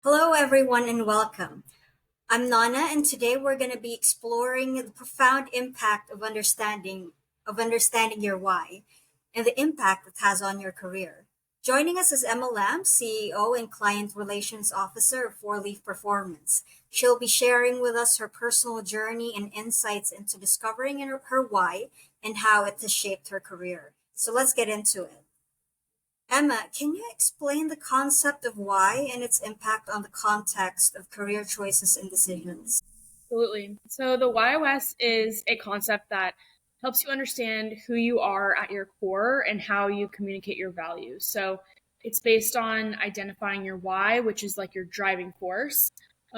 Hello, everyone, and welcome. I'm Nana, and today we're going to be exploring the profound impact of understanding your why and the impact it has on your career. Joining us is Emma Lamb, CEO and Client Relations Officer of Four Leaf Performance. She'll be sharing with us her personal journey and insights into discovering her why and how it has shaped her career. So let's get into it. Emma, can you explain the concept of why and its impact on the context of career choices and decisions? Absolutely. So the YOS is a concept that helps you understand who you are at your core and how you communicate your values. So it's based on identifying your why, which is like your driving force,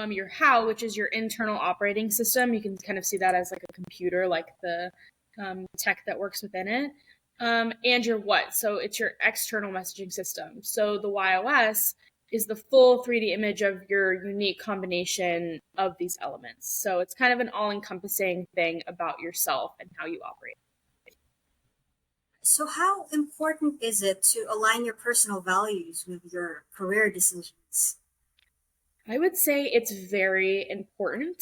your how, which is your internal operating system. You can kind of see that as like a computer, like the tech that works within it, and your what. So it's your external messaging system. So the YOS is the full 3D image of your unique combination of these elements. So it's kind of an all encompassing thing about yourself and how you operate. So, how important is it to align your personal values with your career decisions? I would say it's very important.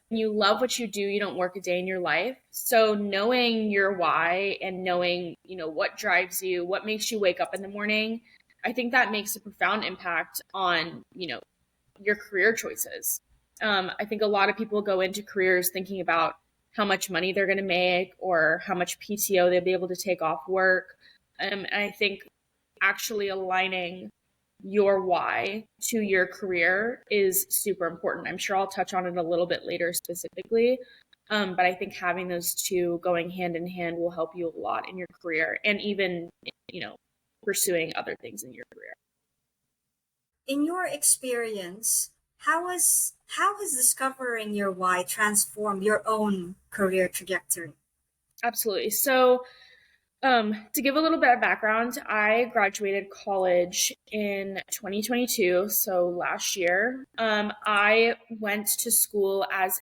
You love what you do, you don't work a day in your life. So knowing your why and knowing, what drives you, what makes you wake up in the morning, I think that makes a profound impact on, your career choices. I think a lot of people go into careers thinking about how much money they're going to make or how much PTO they'll be able to take off work. And I think actually aligning your why to your career is super important. I'm sure I'll touch on it a little bit later specifically. But I think having those two going hand in hand will help you a lot in your career and even, you know, pursuing other things in your career. In your experience, how has discovering your why transformed your own career trajectory? Absolutely. So, to give a little bit of background, I graduated college in 2022, so last year. I went to school as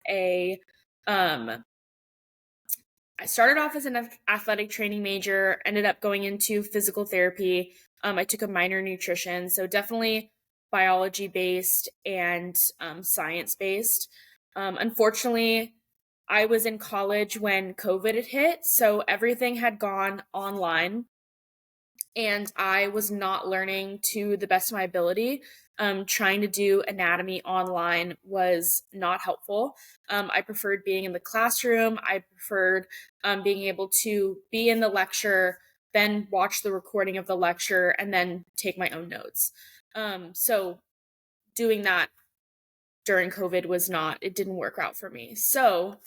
um, I started off as an athletic training major, ended up going into physical therapy. I took a minor in nutrition, so definitely biology based and science based. Unfortunately, I was in college when COVID had hit, so everything had gone online and I was not learning to the best of my ability. Trying to do anatomy online was not helpful. I preferred being in the classroom. I preferred being able to be in the lecture, then watch the recording of the lecture, and then take my own notes. So doing that during COVID it didn't work out for me. So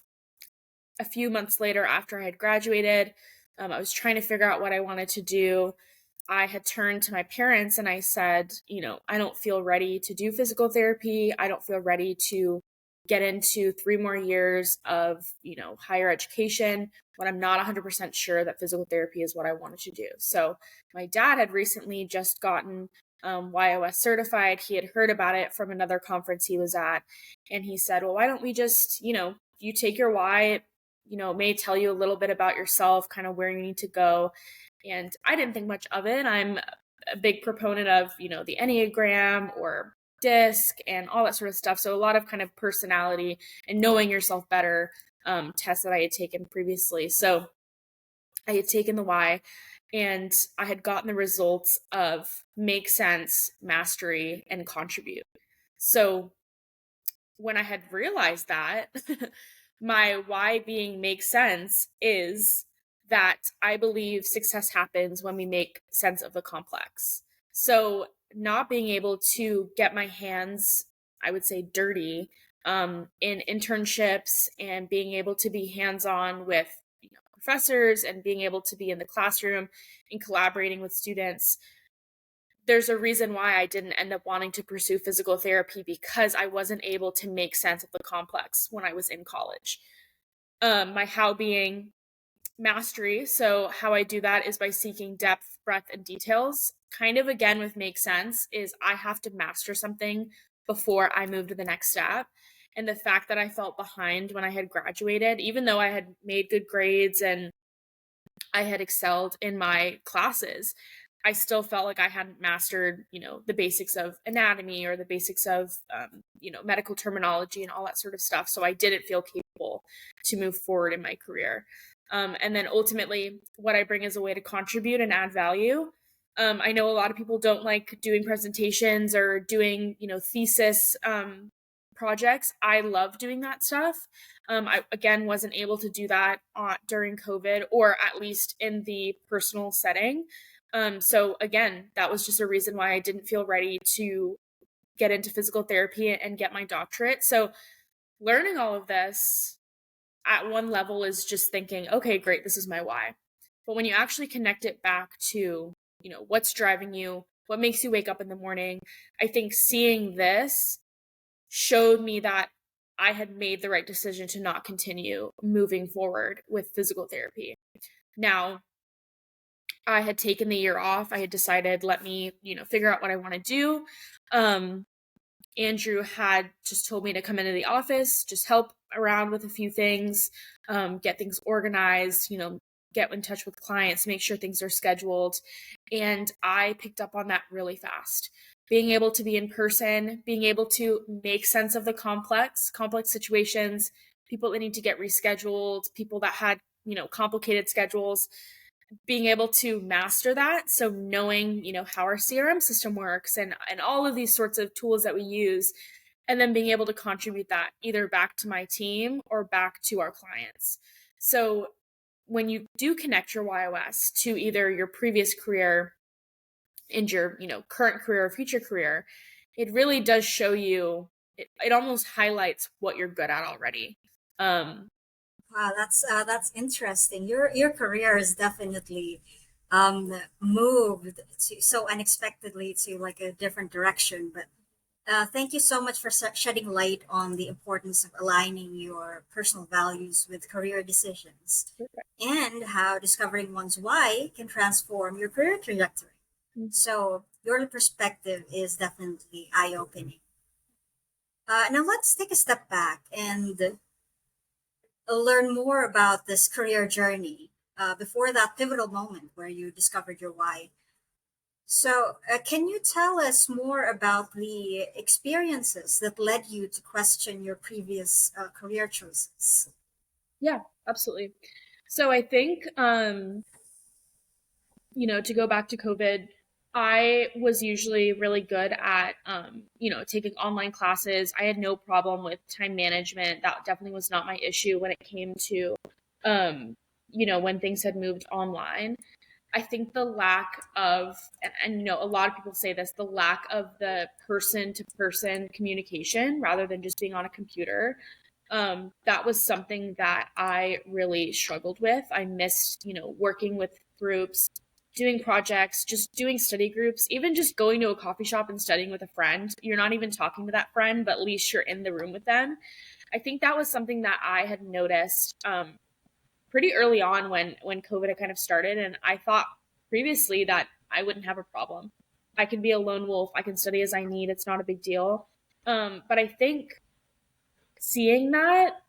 a few months later, after I had graduated, I was trying to figure out what I wanted to do. I had turned to my parents and I said, I don't feel ready to do physical therapy. I don't feel ready to get into 3 more years of, higher education when I'm not 100% sure that physical therapy is what I wanted to do. So my dad had recently just gotten YOS certified. He had heard about it from another conference he was at. And he said, well, why don't we just, you take your why, it may tell you a little bit about yourself, kind of where you need to go. And I didn't think much of it. I'm a big proponent of, the Enneagram or DISC and all that sort of stuff. So a lot of kind of personality and knowing yourself better tests that I had taken previously. So I had taken the Y and I had gotten the results of make sense, mastery, and contribute. So when I had realized that, my why being make sense is that I believe success happens when we make sense of the complex. So, not being able to get my hands, I would say, dirty in internships and being able to be hands on with professors and being able to be in the classroom and collaborating with students, there's a reason why I didn't end up wanting to pursue physical therapy because I wasn't able to make sense of the complex when I was in college. My how being mastery. So, how I do that is by seeking depth, breadth, and details. Kind of again with make sense is I have to master something before I move to the next step. And the fact that I felt behind when I had graduated, even though I had made good grades and I had excelled in my classes, I still felt like I hadn't mastered, the basics of anatomy or the basics of, medical terminology and all that sort of stuff. So I didn't feel capable to move forward in my career. And then ultimately, what I bring is a way to contribute and add value. I know a lot of people don't like doing presentations or doing, thesis projects. I love doing that stuff. I, again, wasn't able to do that during COVID, or at least in the personal setting. So again, that was just a reason why I didn't feel ready to get into physical therapy and get my doctorate. So learning all of this at one level is just thinking, okay, great, this is my why. But when you actually connect it back to, what's driving you, what makes you wake up in the morning, I think seeing this showed me that I had made the right decision to not continue moving forward with physical therapy. Now, I had taken the year off. I had decided, let me, figure out what I want to do. Andrew had just told me to come into the office, just help around with a few things, get things organized, get in touch with clients, make sure things are scheduled. And I picked up on that really fast. Being able to be in person, being able to make sense of the complex situations, people that need to get rescheduled, people that had, complicated schedules, being able to master that. So knowing, how our CRM system works and all of these sorts of tools that we use, and then being able to contribute that either back to my team or back to our clients. So when you do connect your YOS to either your previous career and your, current career or future career, it really does show you, it almost highlights what you're good at already. Wow, that's interesting. Your career is definitely moved to so unexpectedly to like a different direction. But thank you so much for shedding light on the importance of aligning your personal values with career decisions, and how discovering one's why can transform your career trajectory. So your perspective is definitely eye-opening. Now let's take a step back and learn more about this career journey before that pivotal moment where you discovered your why. So, can you tell us more about the experiences that led you to question your previous career choices? Yeah, absolutely. So I think, to go back to COVID, I was usually really good at, taking online classes. I had no problem with time management. That definitely was not my issue when it came to, when things had moved online. I think the lack of, a lot of people say this, the lack of the person to person communication rather than just being on a computer. That was something that I really struggled with. I missed, working with groups, doing projects, just doing study groups, even just going to a coffee shop and studying with a friend. You're not even talking to that friend, but at least you're in the room with them. I think that was something that I had noticed pretty early on when COVID had kind of started, and I thought previously that I wouldn't have a problem. I can be a lone wolf. I can study as I need. It's not a big deal. But I think seeing that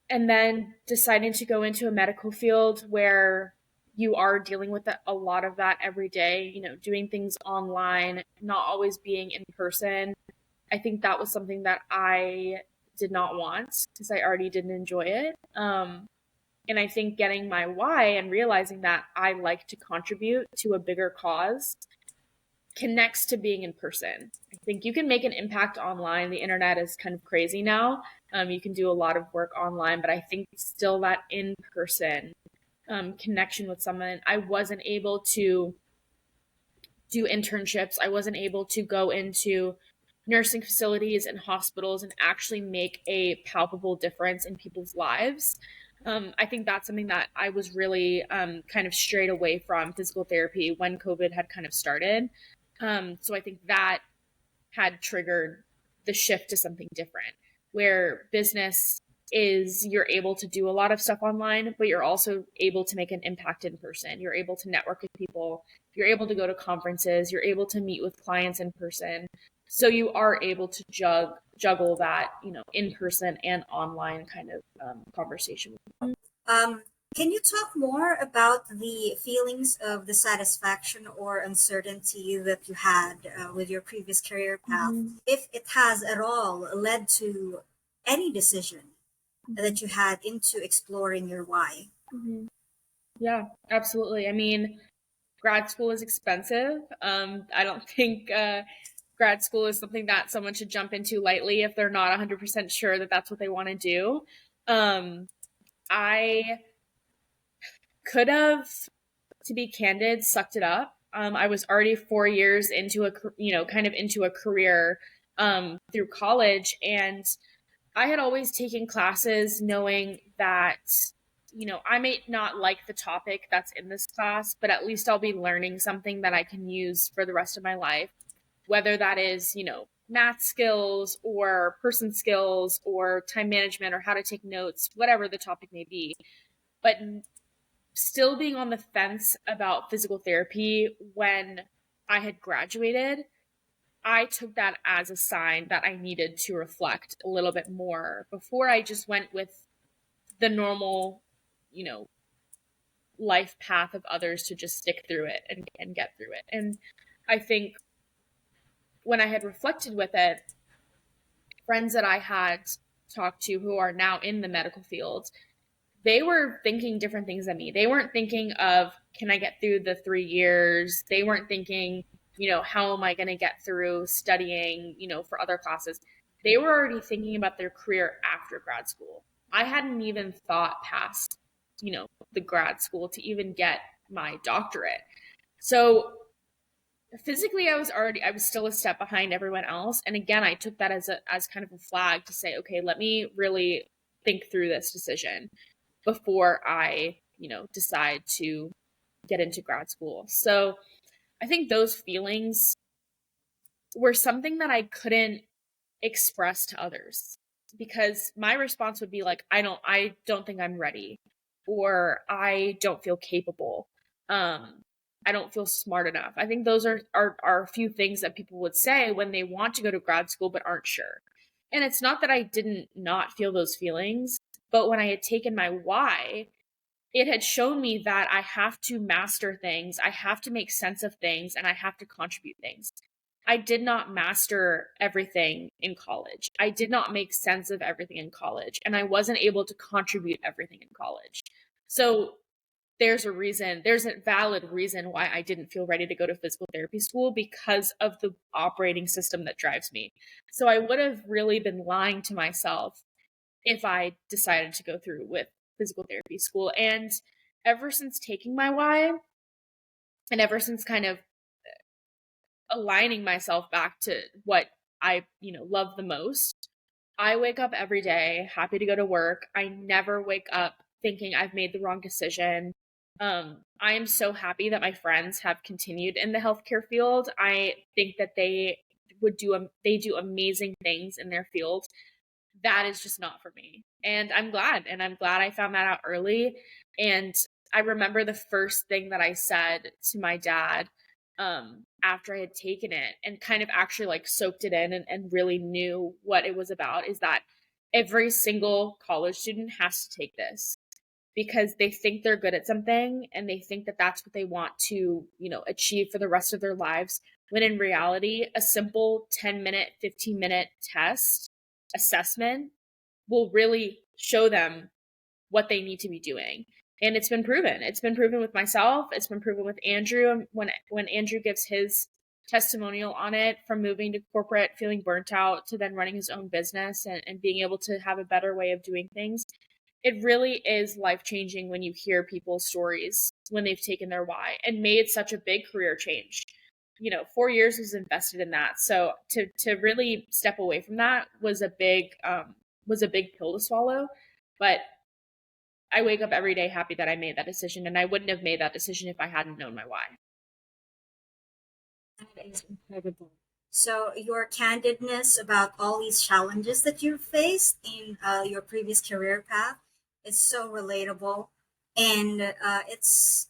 and then deciding to go into a medical field where you are dealing with a lot of that every day, doing things online, not always being in person. I think that was something that I did not want because I already didn't enjoy it. And I think getting my why and realizing that I like to contribute to a bigger cause connects to being in person. I think you can make an impact online. The internet is kind of crazy now. You can do a lot of work online, but I think still that in person connection with someone. I wasn't able to do internships. I wasn't able to go into nursing facilities and hospitals and actually make a palpable difference in people's lives. I think that's something that I was really kind of strayed away from physical therapy when COVID had kind of started. So I think that had triggered the shift to something different, where business is you're able to do a lot of stuff online, but you're also able to make an impact in person. You're able to network with people. You're able to go to conferences. You're able to meet with clients in person. So you are able to juggle that, in person and online kind of conversation. Um, Can you talk more about the feelings of dissatisfaction or uncertainty that you had with your previous career path, Mhm, if it has at all led to any decision mhm, that you had into exploring your why? mhm. Yeah, absolutely. I mean, grad school is expensive. I don't think grad school is something that someone should jump into lightly if they're not 100% sure that that's what they want to do. Um, I could have, to be candid, sucked it up. I was already 4 years into kind of into a career through college, and I had always taken classes knowing that, I may not like the topic that's in this class, but at least I'll be learning something that I can use for the rest of my life, whether that is, math skills or person skills or time management or how to take notes, whatever the topic may be. But still being on the fence about physical therapy when I had graduated, I took that as a sign that I needed to reflect a little bit more before I just went with the normal, you know, life path of others to just stick through it and get through it. And I think when I had reflected with it, friends that I had talked to who are now in the medical field, they were thinking different things than me. They weren't thinking of, can I get through the 3 years? They weren't thinking, how am I going to get through studying, for other classes? They were already thinking about their career after grad school. I hadn't even thought past, the grad school to even get my doctorate. So physically I was still a step behind everyone else. And again, I took that as kind of a flag to say, okay, let me really think through this decision before I, decide to get into grad school. So I think those feelings were something that I couldn't express to others because my response would be like, I don't think I'm ready, or I don't feel capable. Um, I don't feel smart enough. I think those are a few things that people would say when they want to go to grad school but aren't sure. And it's not that I didn't not feel those feelings, but when I had taken my why, it had shown me that I have to master things, I have to make sense of things, and I have to contribute things. I did not master everything in college. I did not make sense of everything in college, and I wasn't able to contribute everything in college. So there's a valid reason why I didn't feel ready to go to physical therapy school because of the operating system that drives me. So I would have really been lying to myself if I decided to go through with physical therapy school. And ever since taking my Y, and ever since kind of aligning myself back to what I, love the most, I wake up every day happy to go to work. I never wake up thinking I've made the wrong decision. I am so happy that my friends have continued in the healthcare field. I think that they do amazing things in their field. That is just not for me. And I'm glad I found that out early. And I remember the first thing that I said to my dad after I had taken it and kind of actually like soaked it in and really knew what it was about is that every single college student has to take this because they think they're good at something and they think that that's what they want to, achieve for the rest of their lives. When in reality, a simple 10-minute, 15-minute test assessment will really show them what they need to be doing. And it's been proven. It's been proven with myself. It's been proven with Andrew. When Andrew gives his testimonial on it, from moving to corporate, feeling burnt out, to then running his own business and being able to have a better way of doing things, it really is life changing when you hear people's stories when they've taken their why and made such a big career change. 4 years was invested in that. So to really step away from that was a big pill to swallow. But I wake up every day happy that I made that decision, and I wouldn't have made that decision if I hadn't known my why. That is incredible. So, your candidness about all these challenges that you've faced in your previous career path is so relatable, and it's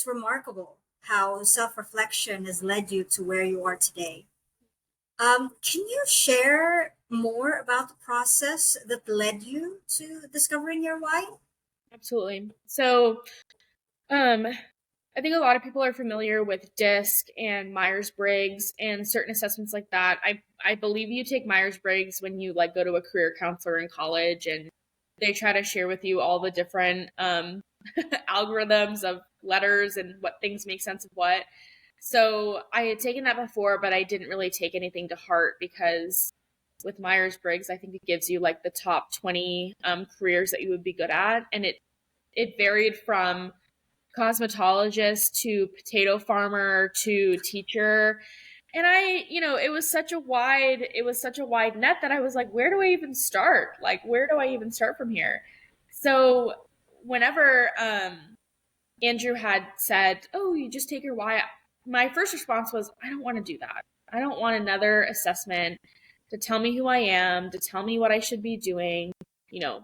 remarkable how self reflection has led you to where you are today. Can you share more about the process that led you to discovering your why? Absolutely. So, um, I think a lot of people are familiar with DISC and Myers-Briggs and certain assessments like that. I believe you take Myers-Briggs when you like go to a career counselor in college, and they try to share with you all the different algorithms of letters and what things make sense of what. So I had taken that before, but I didn't really take anything to heart because with Myers-Briggs, I think it gives you like the top 20 careers that you would be good at, and it varied from cosmetologist to potato farmer to teacher. And it was such a wide net that I was like, where do I even start? Like, where do I even start from here? So whenever Andrew had said, oh, you just take your Y, my first response was, I don't want to do that. I don't want another assessment to tell me who I am, to tell me what I should be doing. You know,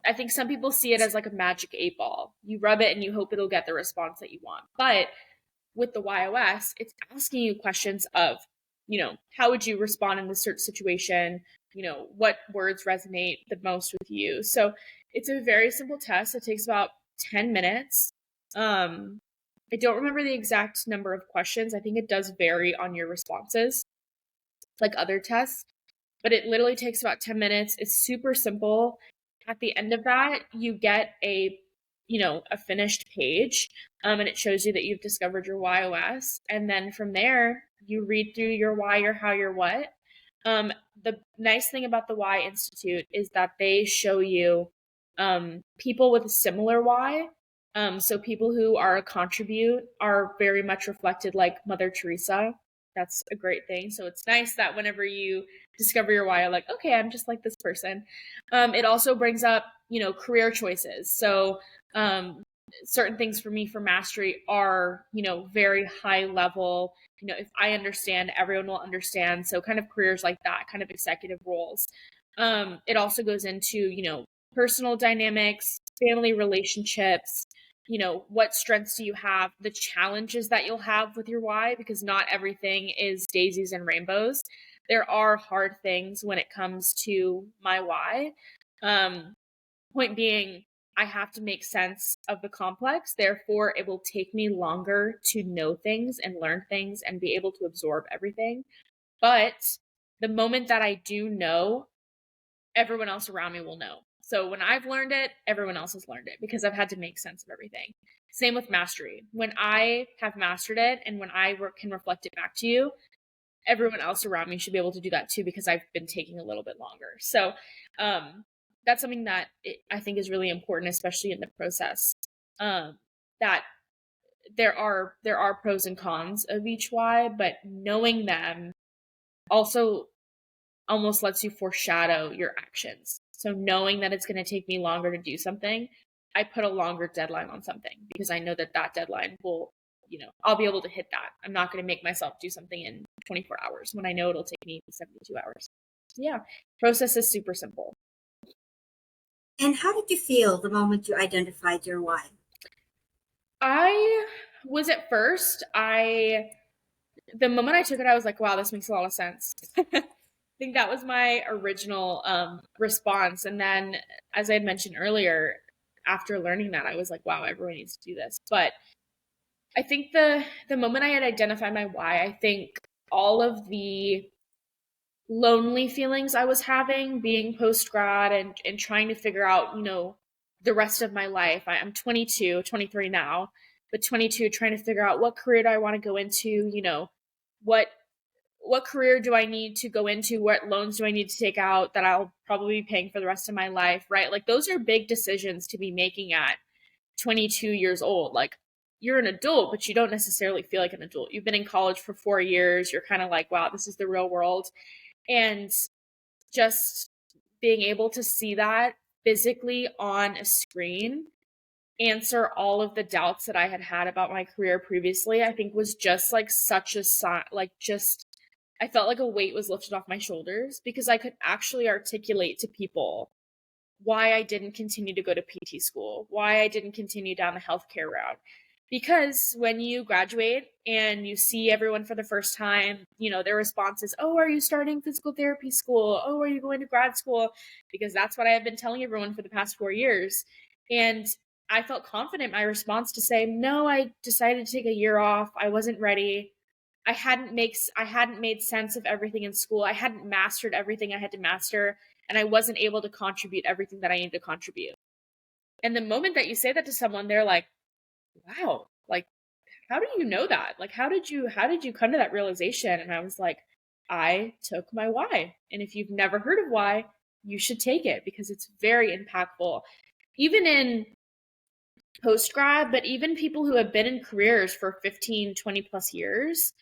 I think some people see it as like a magic 8 ball. You rub it and you hope it'll get the response that you want. But with the YOS, it's asking you questions of, how would you respond in this certain situation? What words resonate the most with you? So it's a very simple test. It takes about 10 minutes. I don't remember the exact number of questions. I think it does vary on your responses, like other tests, but it literally takes about 10 minutes. It's super simple. At the end of that, you get a finished page, and it shows you that you've discovered your YOS. And then from there, you read through your why, your how, your what. The nice thing about the Y Institute is that they show you people with a similar why. So people who are a contribute are very much reflected like Mother Teresa. That's a great thing. So it's nice that whenever you discover your why, you're like, okay, I'm just like this person. It also brings up, career choices. So certain things for me for mastery are, very high level. If I understand, everyone will understand. So kind of careers like that, kind of executive roles. It also goes into, personal dynamics, family relationships, what strengths do you have, the challenges that you'll have with your why, because not everything is daisies and rainbows. There are hard things when it comes to my why. Point being, I have to make sense of the complex. Therefore, it will take me longer to know things and learn things and be able to absorb everything. But the moment that I do know, everyone else around me will know. So when I've learned it, everyone else has learned it because I've had to make sense of everything. Same with mastery. When I have mastered it and when I can reflect it back to you, everyone else around me should be able to do that too because I've been taking a little bit longer. So that's something that I think is really important, especially in the process. That there are pros and cons of each why, but knowing them also almost lets you foreshadow your actions. So knowing that it's going to take me longer to do something, I put a longer deadline on something because I know that deadline will, I'll be able to hit that. I'm not going to make myself do something in 24 hours when I know it'll take me 72 hours. Yeah, process is super simple. And how did you feel the moment you identified your why? I was at first, the moment I took it, I was like, wow, this makes a lot of sense. I think that was my original response. And then, as I had mentioned earlier, after learning that, I was like, wow, everyone needs to do this. But I think the moment I had identified my why, I think all of the lonely feelings I was having being post grad and trying to figure out, the rest of my life. I'm 22, 23 now, but 22 trying to figure out what career do I want to go into, what what career do I need to go into? What loans do I need to take out that I'll probably be paying for the rest of my life, right? Like those are big decisions to be making at 22 years old. Like you're an adult, but you don't necessarily feel like an adult. You've been in college for 4 years. You're kind of like, wow, this is the real world. And just being able to see that physically on a screen answer all of the doubts that I had had about my career previously, I think was just like such a sign, like just I felt like a weight was lifted off my shoulders because I could actually articulate to people why I didn't continue to go to PT school, why I didn't continue down the healthcare route. Because when you graduate and you see everyone for the first time, their response is, oh, are you starting physical therapy school? Oh, are you going to grad school? Because that's what I have been telling everyone for the past 4 years. And I felt confident in my response to say, no, I decided to take a year off. I wasn't ready. I hadn't made sense of everything in school. I hadn't mastered everything I had to master, and I wasn't able to contribute everything that I needed to contribute. And the moment that you say that to someone, they're like, wow, like, how do you know that? Like, how did you come to that realization? And I was like, I took my why. And if you've never heard of why, you should take it because it's very impactful. Even in post grad, but even people who have been in careers for 15, 20 plus years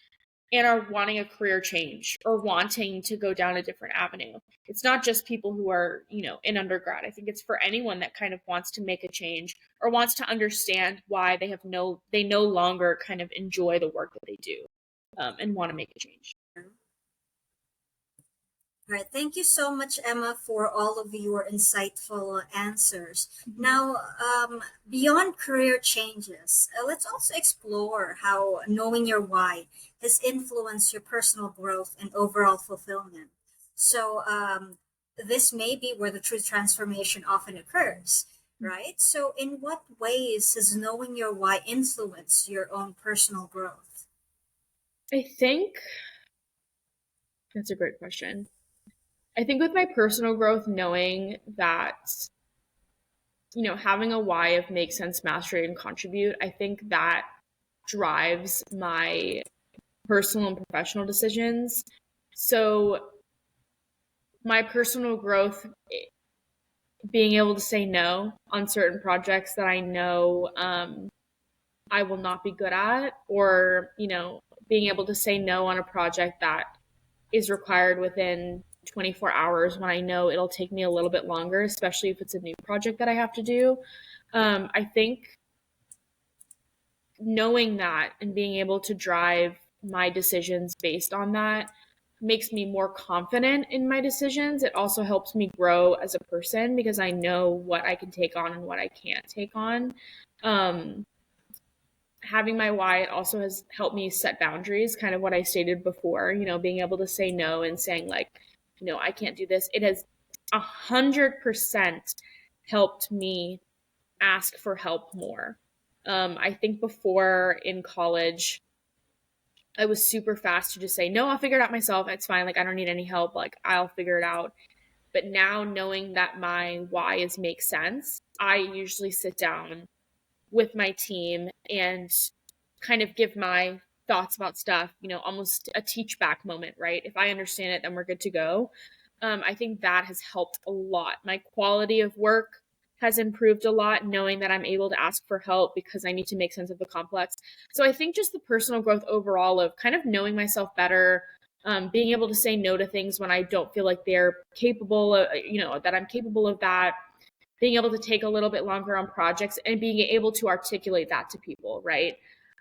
and are wanting a career change or wanting to go down a different avenue. It's not just people who are, in undergrad. I think it's for anyone that kind of wants to make a change or wants to understand why they no longer kind of enjoy the work that they do, and want to make a change. All right. Thank you so much, Emma, for all of your insightful answers. Now, beyond career changes, let's also explore how knowing your why has influenced your personal growth and overall fulfillment. So, this may be where the true transformation often occurs, right? So, in what ways has knowing your why influenced your own personal growth? I think that's a great question. I think with my personal growth, knowing that, having a why of make sense, mastery, and contribute, I think that drives my personal and professional decisions. So my personal growth, being able to say no on certain projects that I know I will not be good at, or, being able to say no on a project that is required within 24 hours when I know it'll take me a little bit longer, especially if it's a new project that I have to do. I think knowing that and being able to drive my decisions based on that makes me more confident in my decisions. It also helps me grow as a person because I know what I can take on and what I can't take on. Um, Having my why, it also has helped me set boundaries, kind of what I stated before, being able to say no and saying like, I can't do this. It has 100% helped me ask for help more. I think before in college, I was super fast to just say, no, I'll figure it out myself. It's fine. Like, I don't need any help. Like, I'll figure it out. But now knowing that my why is make sense, I usually sit down with my team and kind of give my thoughts about stuff, almost a teach back moment, right? If I understand it, then we're good to go. I think that has helped a lot. My quality of work has improved a lot, knowing that I'm able to ask for help because I need to make sense of the complex. So I think just the personal growth overall of kind of knowing myself better, being able to say no to things when I don't feel like they're capable of, that I'm capable of that, being able to take a little bit longer on projects and being able to articulate that to people, right?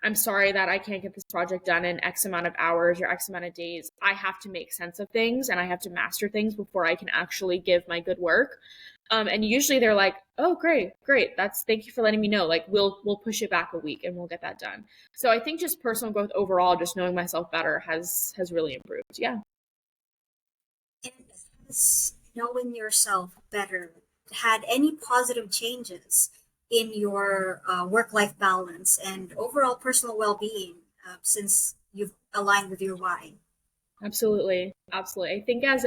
I'm sorry that I can't get this project done in X amount of hours or X amount of days. I have to make sense of things and I have to master things before I can actually give my good work. And usually they're like, "Oh, great, great. Thank you for letting me know. Like, we'll push it back a week and we'll get that done." So I think just personal growth overall, just knowing myself better has really improved. Yeah. And has knowing yourself better had any positive changes in your work-life balance and overall personal well-being since you've aligned with your why? Absolutely. Absolutely. I think as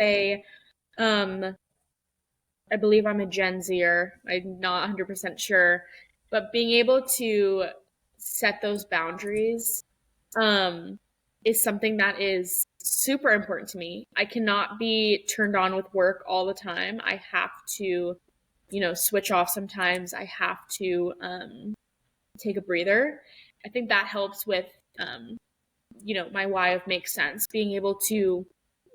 um I believe I'm a Gen Zer. I'm not 100% sure, but being able to set those boundaries um, is something that is super important to me. I cannot be turned on with work all the time. I have to, switch off sometimes. I have to take a breather. I think that helps with, my why of makes sense, being able to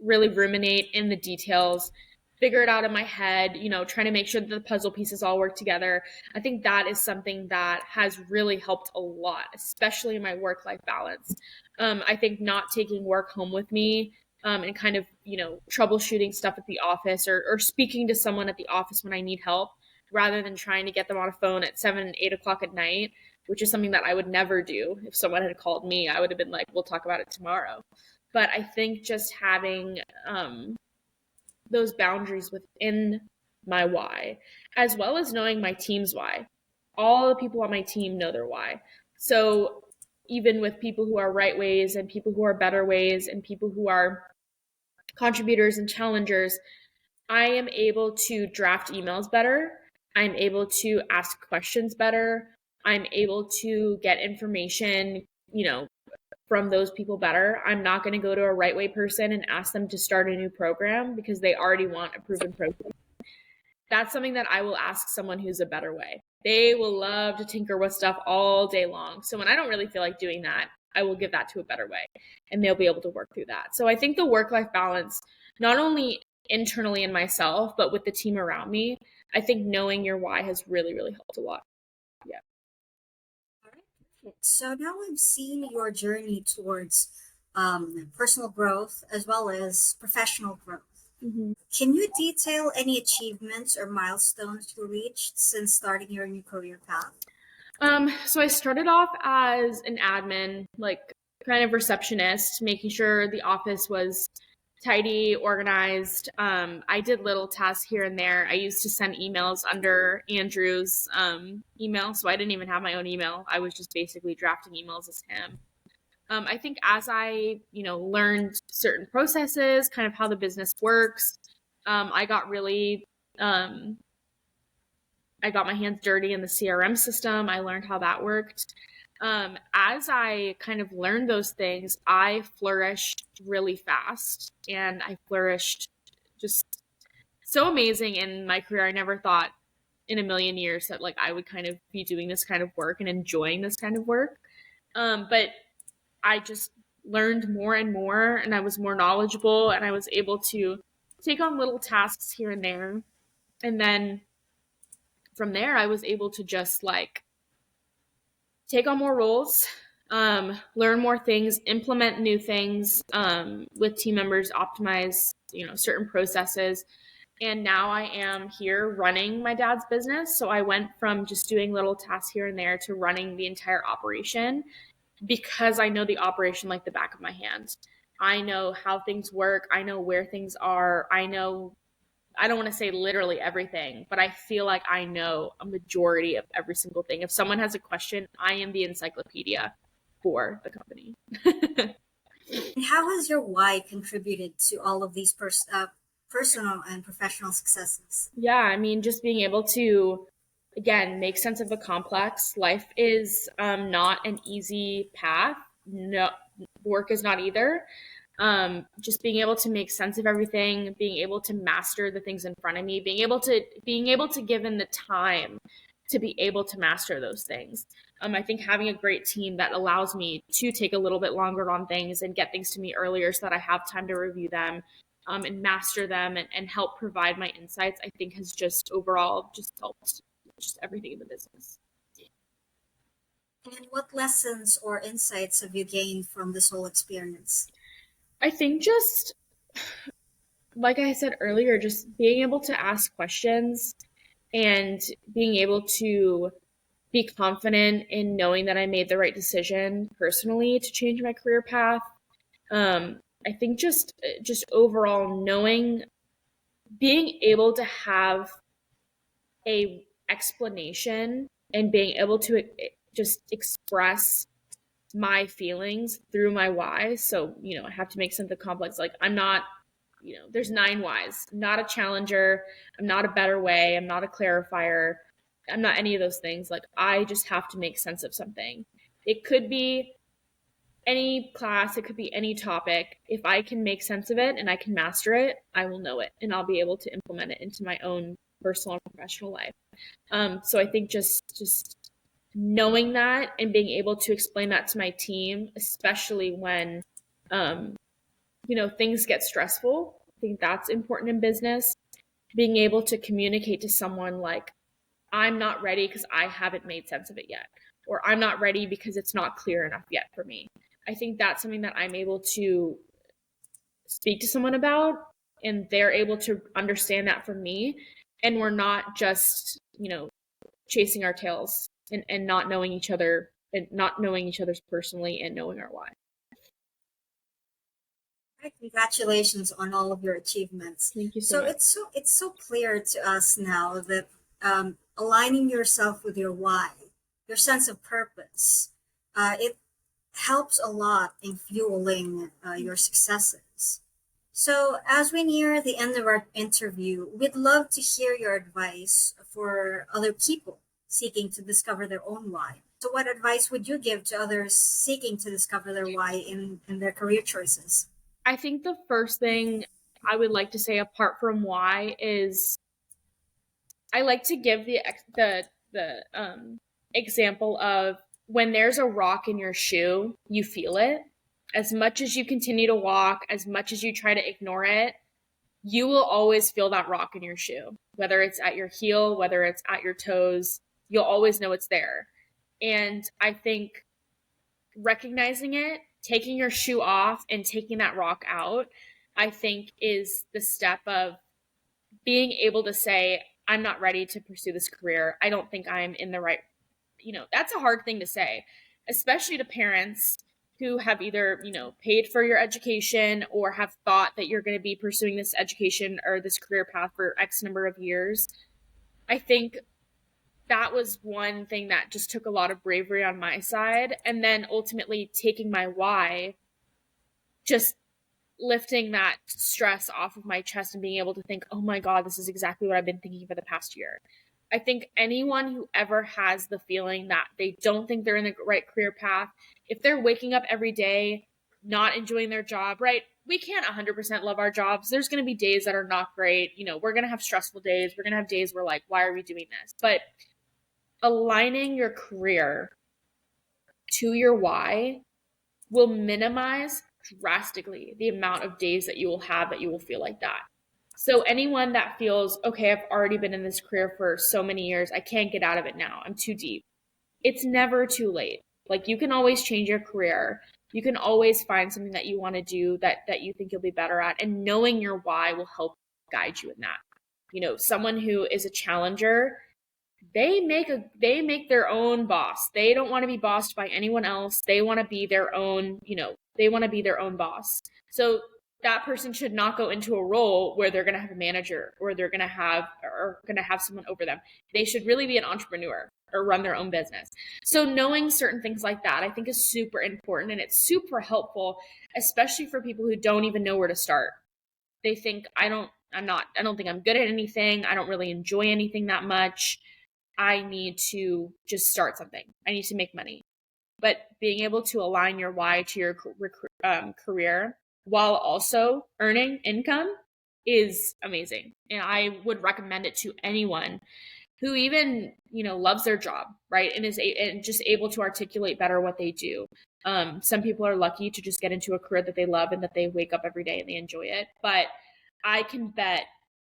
really ruminate in the details, figure it out in my head, trying to make sure that the puzzle pieces all work together. I think that is something that has really helped a lot, especially in my work life balance. I think not taking work home with me, and kind of, troubleshooting stuff at the office, or speaking to someone at the office when I need help rather than trying to get them on a phone at 7 and 8 o'clock at night, which is something that I would never do. If someone had called me, I would have been like, we'll talk about it tomorrow. But I think just having those boundaries within my why, as well as knowing my team's why. All the people on my team know their why. So even with people who are right ways and people who are better ways and people who are contributors and challengers, I am able to draft emails better. I'm able to ask questions better. I'm able to get information, from those people better. I'm not going to go to a right way person and ask them to start a new program because they already want a proven program. That's something that I will ask someone who's a better way. They will love to tinker with stuff all day long. So when I don't really feel like doing that, I will give that to a better way and they'll be able to work through that. So I think the work-life balance, not only internally in myself, but with the team around me, I think knowing your why has really, really helped a lot. Yeah. All right, perfect. So now we've seen your journey towards personal growth as well as professional growth. Mm-hmm. Can you detail any achievements or milestones you reached since starting your new career path? So I started off as an admin, like kind of receptionist, making sure the office was tidy, organized. I did little tasks here and there. I used to send emails under Andrew's email, so I didn't even have my own email. I was just basically drafting emails as him. I think as I, learned certain processes, kind of how the business works, I got really I got my hands dirty in the CRM system. I learned how that worked. As I kind of learned those things, I flourished really fast and I flourished just so amazing in my career. I never thought in a million years that like I would kind of be doing this kind of work and enjoying this kind of work. But I just learned more and more and I was more knowledgeable and I was able to take on little tasks here and there. And then from there, I was able to just like take on more roles, learn more things, implement new things with team members, optimize certain processes. And now I am here running my dad's business. So I went from just doing little tasks here and there to running the entire operation because I know the operation like the back of my hand. I know how things work. I know where things are. I don't want to say literally everything, but I feel like I know a majority of every single thing. If someone has a question, I am the encyclopedia for the company. And how has your why contributed to all of these personal and professional successes? Yeah, I mean, just being able to, again, make sense of the complex. Life is not an easy path. No, work is not either. Just being able to make sense of everything, being able to master the things in front of me, being able to give in the time to be able to master those things. I think having a great team that allows me to take a little bit longer on things and get things to me earlier so that I have time to review them and master them and help provide my insights, I think has just overall just helped just everything in the business. And what lessons or insights have you gained from this whole experience? I think just like I said earlier, just being able to ask questions and being able to be confident in knowing that I made the right decision personally to change my career path. I think just overall knowing, being able to have a explanation and being able to just express my feelings through my why. So, I have to make something complex. Like I'm not, there's 9 whys. I'm not a challenger. I'm not a better way. I'm not a clarifier. I'm not any of those things. Like I just have to make sense of something. It could be any class, it could be any topic. If I can make sense of it and I can master it, I will know it and I'll be able to implement it into my own personal and professional life. So I think just knowing that and being able to explain that to my team, especially when things get stressful. I think that's important in business. Being able to communicate to someone like, I'm not ready because I haven't made sense of it yet, or I'm not ready because it's not clear enough yet for me. I think that's something that I'm able to speak to someone about, and they're able to understand that from me. And we're not just, chasing our tails and not knowing each other and not knowing each other's personally and knowing our why. Congratulations on all of your achievements. Thank you so So much. it's so clear to us now that aligning yourself with your why, your sense of purpose, it helps a lot in fueling your successes. So, as we near the end of our interview, we'd love to hear your advice for other people seeking to discover their own why. So, what advice would you give to others seeking to discover their why in their career choices? I think the first thing I would like to say apart from why is I like to give the example of when there's a rock in your shoe, you feel it. As much as you continue to walk, as much as you try to ignore it, you will always feel that rock in your shoe. Whether it's at your heel, whether it's at your toes, you'll always know it's there. And I think recognizing it, taking your shoe off and taking that rock out, I think is the step of being able to say, I'm not ready to pursue this career. I don't think I'm in the right, that's a hard thing to say, especially to parents who have either, paid for your education or have thought that you're going to be pursuing this education or this career path for X number of years. I think that was one thing that just took a lot of bravery on my side. And then ultimately taking my why, just lifting that stress off of my chest and being able to think, oh my God, this is exactly what I've been thinking for the past year. I think anyone who ever has the feeling that they don't think they're in the right career path, if they're waking up every day not enjoying their job, right? We can't 100% love our jobs. There's going to be days that are not great. We're going to have stressful days. We're going to have days where like, why are we doing this? But aligning your career to your why will minimize drastically the amount of days that you will have that you will feel like that. So anyone that feels, okay, I've already been in this career for so many years, I can't get out of it now. I'm too deep. It's never too late. Like you can always change your career. You can always find something that you want to do that you think you'll be better at, and knowing your why will help guide you in that. Someone who is a challenger, they make their own boss. They don't want to be bossed by anyone else. They want to be their own, they want to be their own boss. So that person should not go into a role where they're going to have a manager or they're going to have someone over them. They should really be an entrepreneur or run their own business. So knowing certain things like that, I think is super important, and it's super helpful, especially for people who don't even know where to start. They think I don't think I'm good at anything. I don't really enjoy anything that much. I need to just start something. I need to make money. But being able to align your why to your career while also earning income is amazing. And I would recommend it to anyone who even, loves their job, right? And and just able to articulate better what they do. Some people are lucky to just get into a career that they love and that they wake up every day and they enjoy it. But I can bet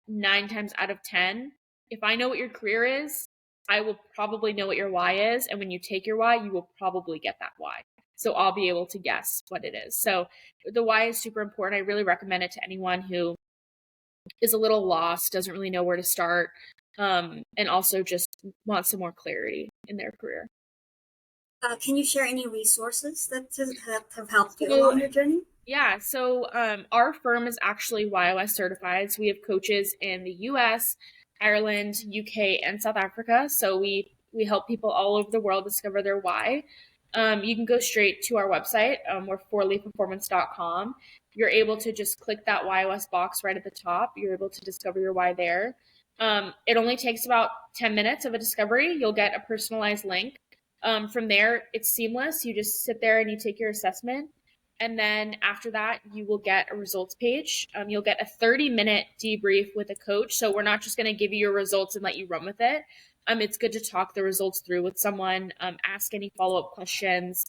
9 times out of 10, if I know what your career is, I will probably know what your why is. And when you take your why, you will probably get that why. So I'll be able to guess what it is. So the why is super important. I really recommend it to anyone who is a little lost, doesn't really know where to start, and also just wants some more clarity in their career. Can you share any resources that have helped you So along your journey? yeah, so our firm is actually YOS certified. So we have coaches in the US, Ireland, UK, and South Africa. So we help people all over the world discover their why. You can go straight to our website. We're forleafperformance.com. You're able to just click that YOS box right at the top. You're able to discover your why there. It only takes about 10 minutes of a discovery. You'll get a personalized link. From there, it's seamless. You just sit there and you take your assessment. And then after that, you will get a results page. You'll get a 30-minute debrief with a coach. So we're not just going to give you your results and let you run with it. It's good to talk the results through with someone, ask any follow-up questions,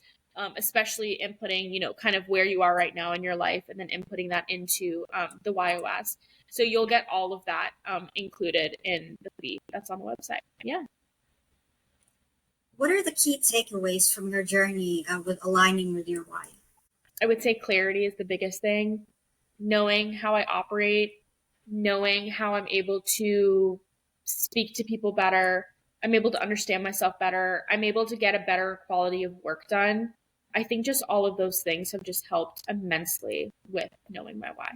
especially inputting, kind of where you are right now in your life, and then inputting that into the YOS. So you'll get all of that included in the fee that's on the website. Yeah. What are the key takeaways from your journey with aligning with your why? I would say clarity is the biggest thing. Knowing how I operate, knowing how I'm able to speak to people better. I'm able to understand myself better. I'm able to get a better quality of work done. I think just all of those things have just helped immensely with knowing my why.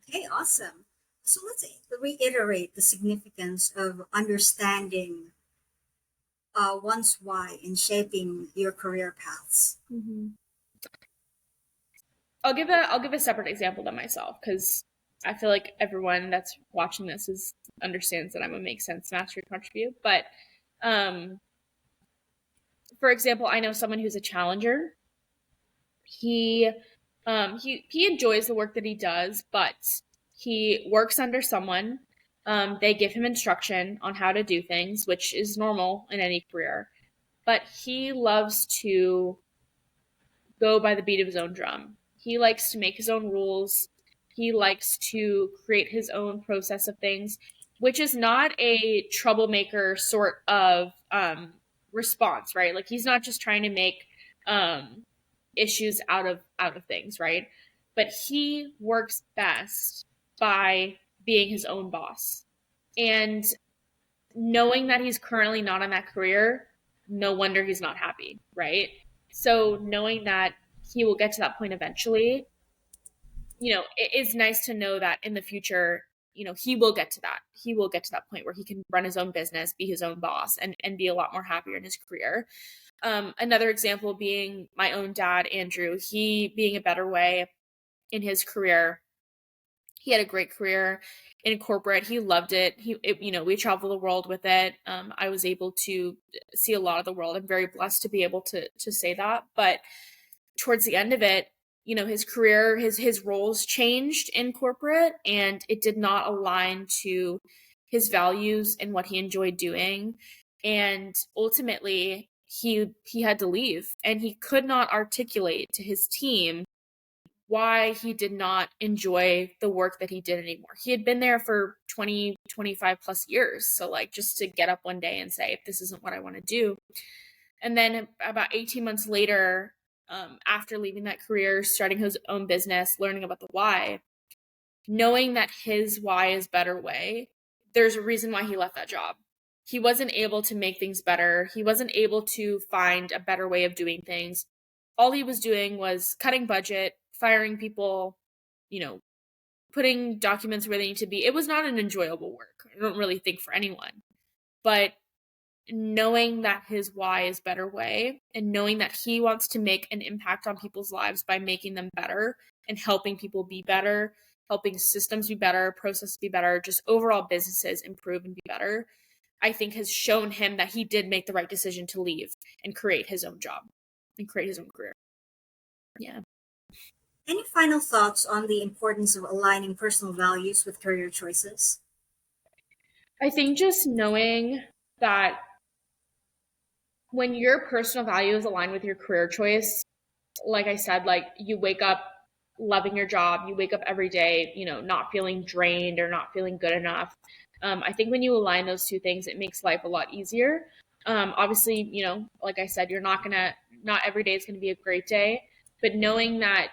Okay, awesome. So let's reiterate the significance of understanding one's why in shaping your career paths. Mm-hmm. I'll give a separate example than myself because I feel like everyone that's watching this understands that I'm a make sense mastery contribute. But um, for example, I know someone who's a challenger. He enjoys the work that he does, but he works under someone. They give him instruction on how to do things, which is normal in any career. But he loves to go by the beat of his own drum. He likes to make his own rules. He likes to create his own process of things, which is not a troublemaker sort of response, right? Like he's not just trying to make um, issues out of things, right? But he works best by being his own boss. And knowing that he's currently not in that career, no wonder he's not happy, right? So knowing that he will get to that point eventually, it is nice to know that in the future, he will get to that. He will get to that point where he can run his own business, be his own boss, and be a lot more happier in his career. Another example being my own dad, Andrew, he being a better way in his career. He had a great career in corporate. He loved it. We traveled the world with it. I was able to see a lot of the world. I'm very blessed to be able to say that. But towards the end of it, his career, his roles changed in corporate, and it did not align to his values and what he enjoyed doing. And ultimately, he had to leave, and he could not articulate to his team why he did not enjoy the work that he did anymore. He had been there for 20, 25 plus years. So like just to get up one day and say, this isn't what I want to do. And then about 18 months later, after leaving that career, starting his own business, learning about the why, knowing that his why is better way, there's a reason why he left that job. He wasn't able to make things better. He wasn't able to find a better way of doing things. All he was doing was cutting budget, firing people, putting documents where they need to be. It was not an enjoyable work. I don't really think for anyone. But knowing that his why is better way and knowing that he wants to make an impact on people's lives by making them better and helping people be better, helping systems be better, processes be better, just overall businesses improve and be better, I think has shown him that he did make the right decision to leave and create his own job and create his own career. Yeah. Any final thoughts on the importance of aligning personal values with career choices? I think just knowing that when your personal values align with your career choice, like I said, like you wake up loving your job, you wake up every day, not feeling drained or not feeling good enough. I think when you align those two things, it makes life a lot easier. Obviously, like I said, not every day is going to be a great day, but knowing that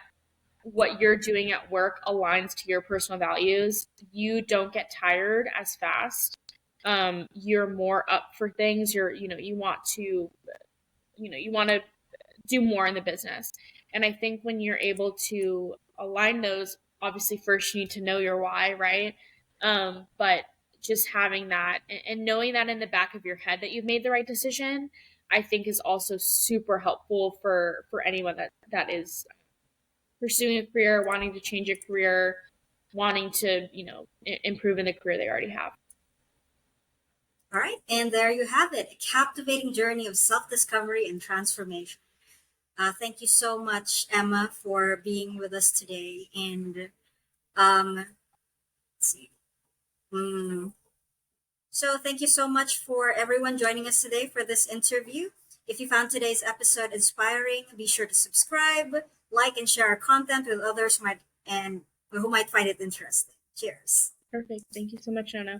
what you're doing at work aligns to your personal values, you don't get tired as fast. You're more up for things. You want to do more in the business. And I think when you're able to align those, obviously first you need to know your why, right? But just having that and knowing that in the back of your head that you've made the right decision, I think is also super helpful for anyone that is pursuing a career, wanting to change a career, wanting to, improve in the career they already have. All right, and there you have it, a captivating journey of self-discovery and transformation. Thank you so much, Emma, for being with us today. And let's see. Mm. So thank you so much for everyone joining us today for this interview. If you found today's episode inspiring, be sure to subscribe, like, and share our content with others who might find it interesting. Cheers. Perfect. Thank you so much, Nona.